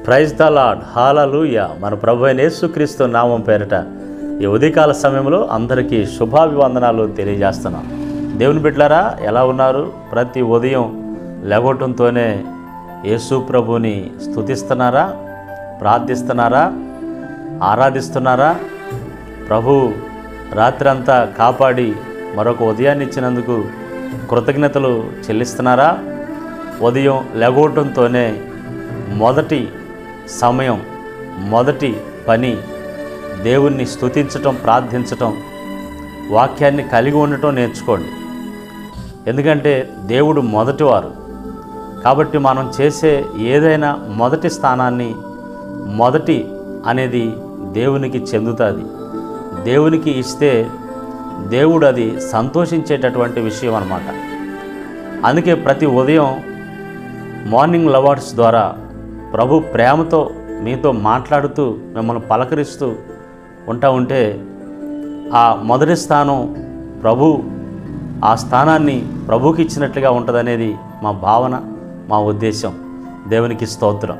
Praise the lord, హల్లెలూయా. మన ప్రభు అయిన యేసుక్రీస్తు నామం పేరిట ఈ ఉదయకాల సమయంలో అందరికీ శుభాభివందనాలు తెలియజేస్తున్నాం. దేవుని బిడ్డలారా, ఎలా ఉన్నారు? ప్రతి ఉదయం లేవటంతోనే యేసు ప్రభుని స్తుతిస్తున్నారా, ప్రార్థిస్తున్నారా, ఆరాధిస్తున్నారా? ప్రభు రాత్రంతా కాపాడి మరొక ఉదయాన్ని ఇచ్చినందుకు కృతజ్ఞతలు చెల్లిస్తున్నారా? ఉదయం లేవటంతోనే మొదటి సమయం, మొదటి పని దేవుణ్ణి స్తుతించటం, ప్రార్థించటం, వాక్యాన్ని కలిగి ఉండటం నేర్చుకోండి. ఎందుకంటే దేవుడు మొదటివారు కాబట్టి మనం చేసే ఏదైనా మొదటి స్థానాన్ని, మొదటి అనేది దేవునికి చెందుతుంది. దేవునికి ఇస్తే దేవుడు అది సంతోషించేటటువంటి విషయం అన్నమాట. అందుకే ప్రతి ఉదయం మార్నింగ్ లవర్స్ ద్వారా ప్రభు ప్రేమతో మీతో మాట్లాడుతూ మిమ్మల్ని పలకరిస్తూ ఉంటే ఆ మొదటి స్థానం ప్రభు, ఆ స్థానాన్ని ప్రభుకి ఇచ్చినట్లుగా ఉంటుందనేది మా భావన, మా ఉద్దేశం. దేవునికి స్తోత్రం.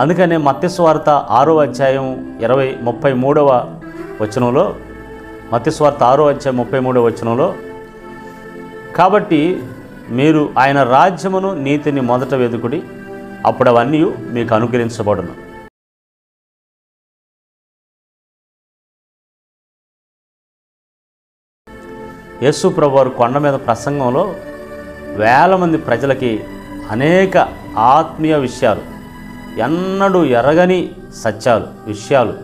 అందుకనే మత్తయి సువార్త 6వ అధ్యాయం 33వ వచనంలో, మత్తయి సువార్త 6వ అధ్యాయం 33వ వచనంలో, కాబట్టి మీరు ఆయన రాజ్యమును నీతిని మొదట వెదుకుడి, అప్పుడు అవన్నీ మీకు అనుగ్రహించబడును. యేసు ప్రభువారు కొండ మీద ప్రసంగంలో వేల మంది ప్రజలకి అనేక ఆత్మీయ విషయాలు, ఎన్నడూ ఎరగని సత్యాలు, విషయాలు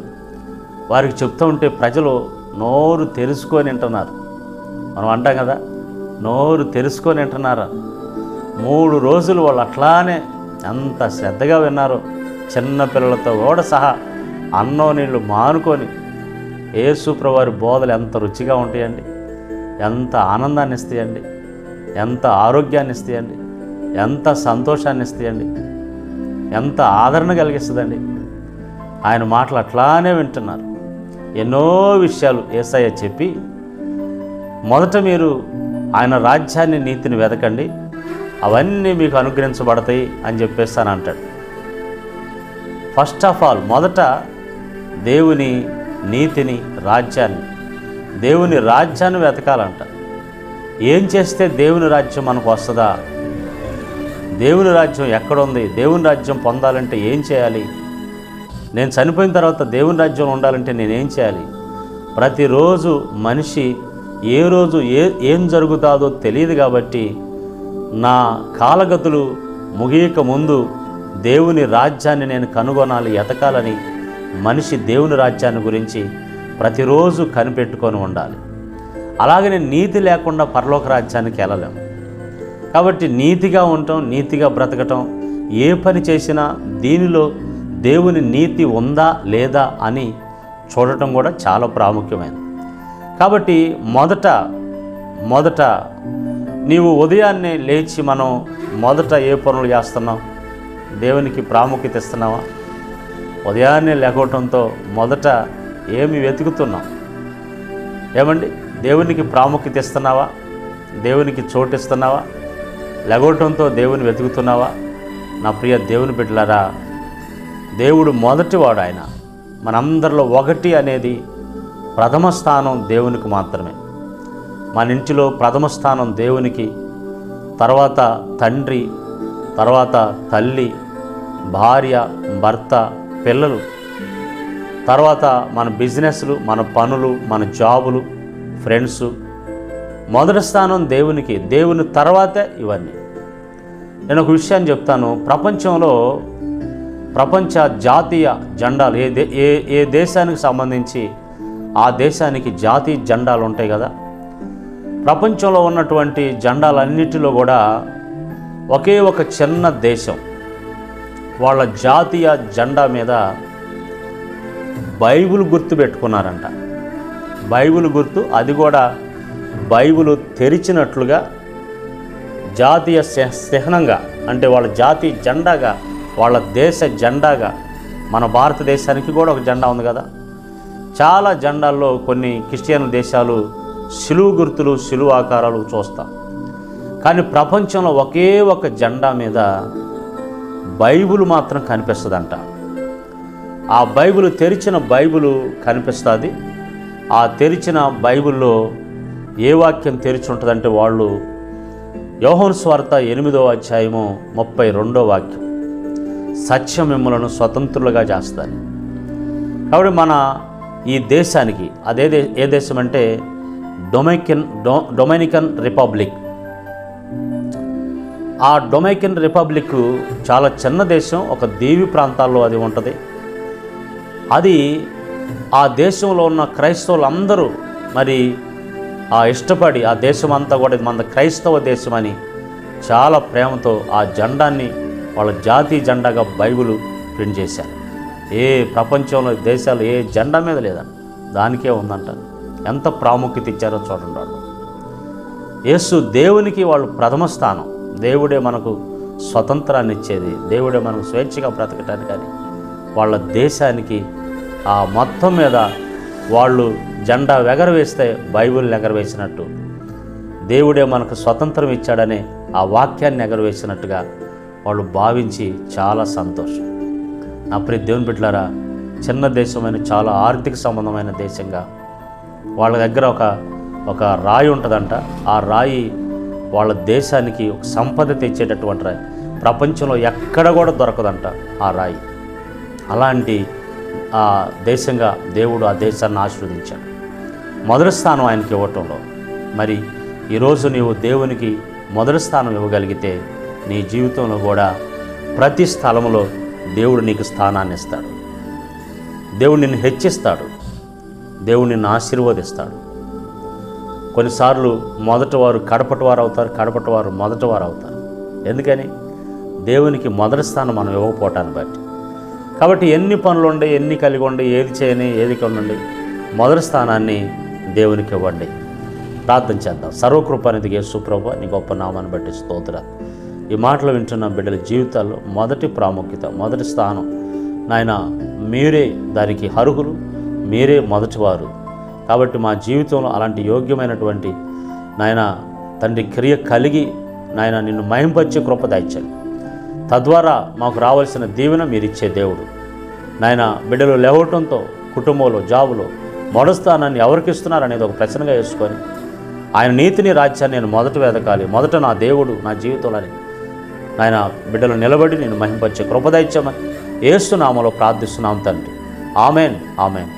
వారికి చెప్తూ ఉంటే ప్రజలు నోరు తెరుచుకొని వింటున్నారు. మనం అంటాం కదా, నోరు తెరుచుకొని వింటున్నారా? 3 రోజులు వాళ్ళు అట్లానే ఎంత శ్రద్ధగా విన్నారో, చిన్న పిల్లలతో కూడా సహా అన్నం నీళ్ళు మానుకొని. యేసు ప్రభువారి బోధలు ఎంత రుచిగా ఉంటాయండి, ఎంత ఆనందాన్ని ఇస్తాయండి, ఎంత ఆరోగ్యాన్ని ఇస్తాయండి, ఎంత సంతోషాన్ని ఇస్తాయండి, ఎంత ఆదరణ కలిగిస్తుందండి. ఆయన మాటలు అట్లానే వింటున్నారు. ఎన్నో విషయాలు యేసయ్య చెప్పి, మొదట మీరు ఆయన రాజ్యాన్ని, నీతిని వెతకండి, అవన్నీ మీకు అనుగ్రహించబడతాయి అని చెప్పేస్తాను అంటాడు. ఫస్ట్ ఆఫ్ ఆల్ మొదట దేవుని నీతిని, రాజ్యాన్ని, దేవుని రాజ్యాన్ని వెతకాలంట. ఏం చేస్తే దేవుని రాజ్యం మనకు వస్తుందా? దేవుని రాజ్యం ఎక్కడుంది? దేవుని రాజ్యం పొందాలంటే ఏం చేయాలి? నేను చనిపోయిన తర్వాత దేవుని రాజ్యం ఉండాలంటే నేనేం చేయాలి? ప్రతిరోజు మనిషి ఏ రోజు ఏం జరుగుతుందో తెలియదు. కాబట్టి నా కాలగతులు ముగియక ముందు దేవుని రాజ్యాన్ని నేను కనుగొనాలి, ఎతకాలని మనిషి దేవుని రాజ్యాన్ని గురించి ప్రతిరోజు కనిపెట్టుకొని ఉండాలి. అలాగనే నీతి లేకుండా పరలోక రాజ్యానికి వెళ్ళలేము. కాబట్టి నీతిగా ఉండటం, నీతిగా బ్రతకటం, ఏ పని చేసినా దీనిలో దేవుని నీతి ఉందా లేదా అని చూడటం కూడా చాలా ప్రాముఖ్యమైనది. కాబట్టి మొదట నీవు ఉదయాన్నే లేచి మనం మొదట ఏ పనులు చేస్తున్నాం? దేవునికి ప్రాముఖ్యత ఇస్తున్నావా? ఉదయాన్నే లేకపోవటంతో మొదట ఏమి వెతుకుతున్నాం? ఏమండి, దేవునికి ప్రాముఖ్యత ఇస్తున్నావా? దేవునికి చోటు ఇస్తున్నావా? లేకపోవటంతో దేవుని వెతుకుతున్నావా? నా ప్రియ దేవుని బిడ్డలారా, దేవుడు మొదటివాడు. ఆయన మనందరిలో 1 అనేది ప్రథమ స్థానం దేవునికి మాత్రమే. మన ఇంటిలో ప్రథమ స్థానం దేవునికి, తర్వాత తండ్రి, తర్వాత తల్లి, భార్య, భర్త, పిల్లలు, తర్వాత మన బిజినెస్లు, మన పనులు, మన జాబులు, ఫ్రెండ్స్. మొదటి స్థానం దేవునికి, దేవుని తర్వాతే ఇవన్నీ. నేను ఒక విషయాన్ని చెప్తాను. ప్రపంచంలో ప్రపంచ జాతీయ జెండాలు ఏ దేశానికి సంబంధించి ఆ దేశానికి జాతీయ జెండాలు ఉంటాయి కదా. ప్రపంచంలో ఉన్నటువంటి జెండాలన్నిటిలో కూడా ఒకే ఒక చిన్న దేశం వాళ్ళ జాతీయ జెండా మీద బైబిల్ గుర్తు పెట్టుకున్నారంట. బైబిల్ గుర్తు, అది కూడా బైబిల్ తెరిచినట్లుగా జాతీయ చిహ్నంగా, అంటే వాళ్ళ జాతీయ జెండాగా, వాళ్ళ దేశ జెండాగా. మన భారతదేశానికి కూడా ఒక జెండా ఉంది కదా. చాలా జెండాల్లో కొన్ని క్రిస్టియన్ దేశాలు శిలువ గుర్తులు, శిలువ ఆకారాలు చూస్తాం. కానీ ప్రపంచంలో ఒకే ఒక జెండా మీద బైబిల్ మాత్రం కనిపిస్తుందంట. ఆ బైబిల్ తెరిచిన బైబిల్ కనిపిస్తుంది. ఆ తెరిచిన బైబిల్లో ఏ వాక్యం తెరిచి ఉంటుందంటే వాళ్ళు యోహాను సువార్త 8వ అధ్యాయము 32వ వాక్యం, సత్యం మిమ్మలను స్వతంత్రులుగా చేస్తారు. కాబట్టి మన ఈ దేశానికి ఏ దేశం అంటే డొమినికన్ రిపబ్లిక్. ఆ డొమినికన్ రిపబ్లిక్ చాలా చిన్న దేశం, ఒక దీవి ప్రాంతాల్లో అది ఉంటుంది. అది ఆ దేశంలో ఉన్న క్రైస్తవులందరూ మరి ఇష్టపడి ఆ దేశం అంతా కూడా మన క్రైస్తవ దేశం అని చాలా ప్రేమతో ఆ జెండాన్ని వాళ్ళ జాతీయ జెండాగా బైబిల్ ప్రింట్ చేశారు. ఏ ప్రపంచంలో దేశాలు ఏ జెండా మీద లేదంట, దానికే ఉందంట. ఎంత ప్రాముఖ్యత ఇచ్చారో చూడండి. వాళ్ళు యేసు దేవునికి వాళ్ళు ప్రథమ స్థానం. దేవుడే మనకు స్వతంత్రాన్ని ఇచ్చేది, దేవుడే మనకు స్వేచ్ఛగా బ్రతకటానికి. కానీ వాళ్ళ దేశానికి ఆ మొత్తం మీద వాళ్ళు జెండా ఎగరవేస్తే బైబిల్ని ఎగరవేసినట్టు, దేవుడే మనకు స్వతంత్రం ఇచ్చాడనే ఆ వాక్యాన్ని ఎగరవేసినట్టుగా వాళ్ళు భావించి చాలా సంతోషం. నా ప్రియ దేవుని బిడ్డలారా, చిన్న దేశమైన చాలా ఆర్థిక సంబంధమైన దేశంగా వాళ్ళ దగ్గర ఒక రాయి ఉంటుందంట. ఆ రాయి వాళ్ళ దేశానికి ఒక సంపద తెచ్చేటటువంటి రాయి. ప్రపంచంలో ఎక్కడ కూడా దొరకదంట ఆ రాయి. అలాంటి ఆ దేశంగా దేవుడు ఆ దేశాన్ని ఆశీర్వదించాడు. మొదటి స్థానం ఆయనకి ఇవ్వటంలో. మరి ఈరోజు నీవు దేవునికి మొదటి స్థానం ఇవ్వగలిగితే నీ జీవితంలో కూడా ప్రతి స్థలంలో దేవుడు నీకు స్థానాన్ని ఇస్తాడు. దేవుడు నిన్ను హెచ్చిస్తాడు, దేవుడు నిన్ను ఆశీర్వదిస్తాడు. కొన్నిసార్లు మొదటివారు కడపటివారు అవుతారు, కడపటివారు మొదటివారు అవుతారు. ఎందుకని? దేవునికి మొదటి స్థానం మనం ఇవ్వకపోవటాన్ని బట్టి. కాబట్టి ఎన్ని పనులు ఉండి, ఎన్ని కలిగి ఉండి, ఏది చేయని, ఏది కొనండి, మొదటి స్థానాన్ని దేవునికి ఇవ్వండి. ప్రార్థన చేద్దాం. సర్వకృపానిధికి యేసు ప్రభువా, నీ గొప్ప నామాన్ని బట్టి స్తోత్రాలు. ఈ మాటలు వింటున్న బిడ్డల జీవితాల్లో మొదటి ప్రాముఖ్యత, మొదటి స్థానం నాయన మీరే దానికి అర్హులు, మీరే మొదటివారు. కాబట్టి మా జీవితంలో అలాంటి యోగ్యమైనటువంటి నాయన తండ్రి క్రియ కలిగి నాయన నిన్ను మహింపరిచే కృప దయచేయండి. తద్వారా మాకు రావాల్సిన దీవెన మీరు ఇచ్చే దేవుడు. నాయన బిడ్డలు లేవటంతో కుటుంబంలో, జాబులో మొదటి స్థానాన్ని ఎవరికి ఇస్తున్నారు అనేది ఒక ప్రశ్నగా వేసుకొని ఆయన నీతిని, రాజ్యాన్ని నేను మొదట వెతకాలి, మొదట నా దేవుడు నా జీవితంలో నాయన బిడ్డలు నిలబడి నేను మహింపరిచే కృప దయచేయమని యేసు నామములో ప్రార్థిస్తున్నాం తండ్రి. Amen, amen.